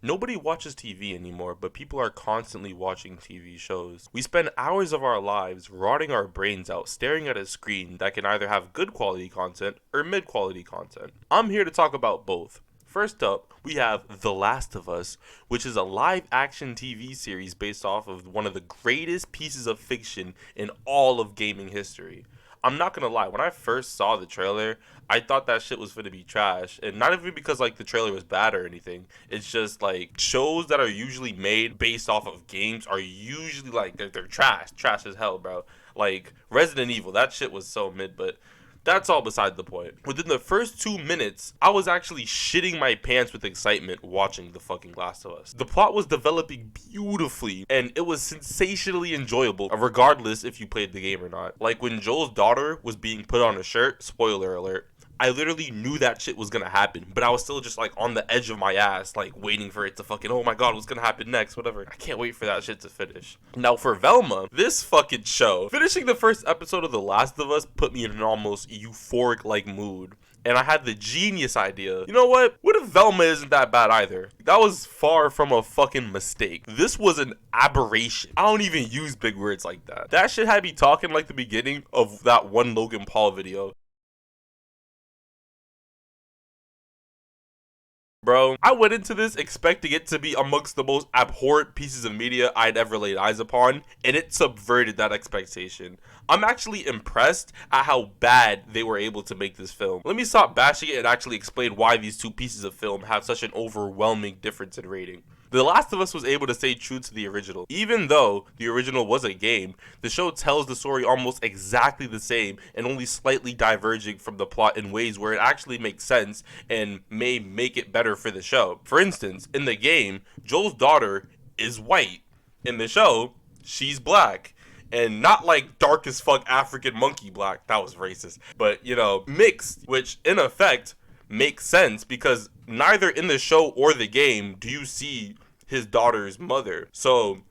Nobody watches TV anymore, but people are constantly watching TV shows. We spend hours of our lives rotting our brains out staring at a screen that can either have good quality content or mid quality content. I'm here to talk about both. First up, we have The Last of Us, which is a live action TV series based off of one of the greatest pieces of fiction in all of gaming history. I'm not gonna lie, when I first saw the trailer, I thought that shit was gonna be trash. And not even because like the trailer was bad or anything. It's just like shows that are usually made based off of games are usually like they're trash. Trash as hell, bro. Like Resident Evil, that shit was so mid, but that's all beside the point. Within the first 2 minutes, I was actually shitting my pants with excitement watching the fucking Last of Us. The plot was developing beautifully, and it was sensationally enjoyable, regardless if you played the game or not. Like when Joel's daughter was being put on a shirt, spoiler alert, I literally knew that shit was gonna happen, but I was still just like on the edge of my ass, like waiting for it to fucking, oh my god, what's gonna happen next, whatever. I can't wait for that shit to finish. Now for Velma, this fucking show, finishing the first episode of The Last of Us put me in an almost euphoric like mood. And I had the genius idea, you know what if Velma isn't that bad either? That was far from a fucking mistake. This was an aberration. I don't even use big words like that. That shit had me talking like the beginning of that one Logan Paul video. Bro, I went into this expecting it to be amongst the most abhorrent pieces of media I'd ever laid eyes upon, and it subverted that expectation. I'm actually impressed at how bad they were able to make this film. Let me stop bashing it and actually explain why these two pieces of film have such an overwhelming difference in rating. The Last of Us was able to stay true to the original. Even though the original was a game, the show tells the story almost exactly the same and only slightly diverging from the plot in ways where it actually makes sense and may make it better for the show. For instance, in the game, Joel's daughter is white. In the show, she's black. And not like dark as fuck African monkey black, that was racist, but mixed, which in effect makes sense because neither in the show or the game do you see his daughter's mother. So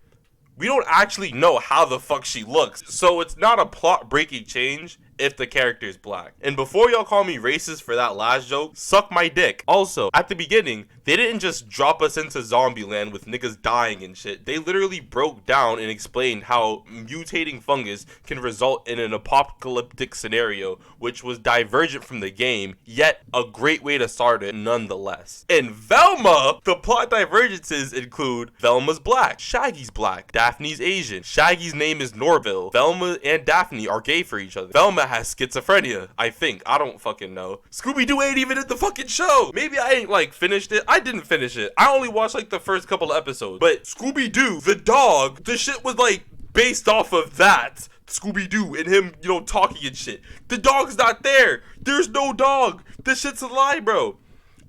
we don't actually know how the fuck she looks. So it's not a plot breaking change if the character is black. And before y'all call me racist for that last joke, suck my dick. Also, at the beginning, they didn't just drop us into zombie land with niggas dying and shit. They literally broke down and explained how mutating fungus can result in an apocalyptic scenario, which was divergent from the game, yet a great way to start it nonetheless. In Velma, the plot divergences include Velma's black, Shaggy's black, Daphne's Asian, Shaggy's name is Norville, Velma and Daphne are gay for each other, Velma has schizophrenia, I think. I don't fucking know. Scooby-Doo ain't even in the fucking show. Maybe I ain't like finished it. I didn't finish it. I only watched like the first couple of episodes. But Scooby-Doo, the dog, the shit was like based off of that. Scooby-Doo and him, talking and shit. The dog's not there. There's no dog. This shit's a lie, bro.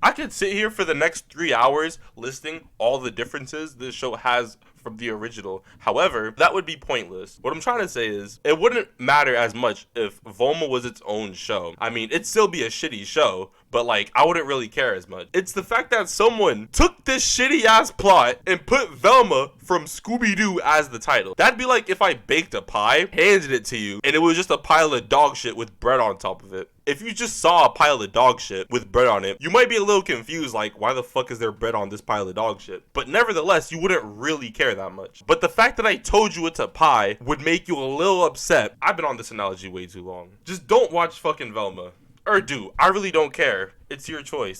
I could sit here for the next 3 hours listing all the differences this show has from the original. However, that would be pointless. What I'm trying to say is, it wouldn't matter as much if Velma was its own show. I mean, it'd still be a shitty show, but like, I wouldn't really care as much. It's the fact that someone took this shitty ass plot and put Velma from Scooby-Doo as the title. That'd be like if I baked a pie, handed it to you, and it was just a pile of dog shit with bread on top of it. If you just saw a pile of dog shit with bread on it, you might be a little confused, like, why the fuck is there bread on this pile of dog shit? But nevertheless, you wouldn't really care that much. But the fact that I told you it's a pie would make you a little upset. I've been on this analogy way too long. Just don't watch fucking Velma. Or do. I really don't care. It's your choice.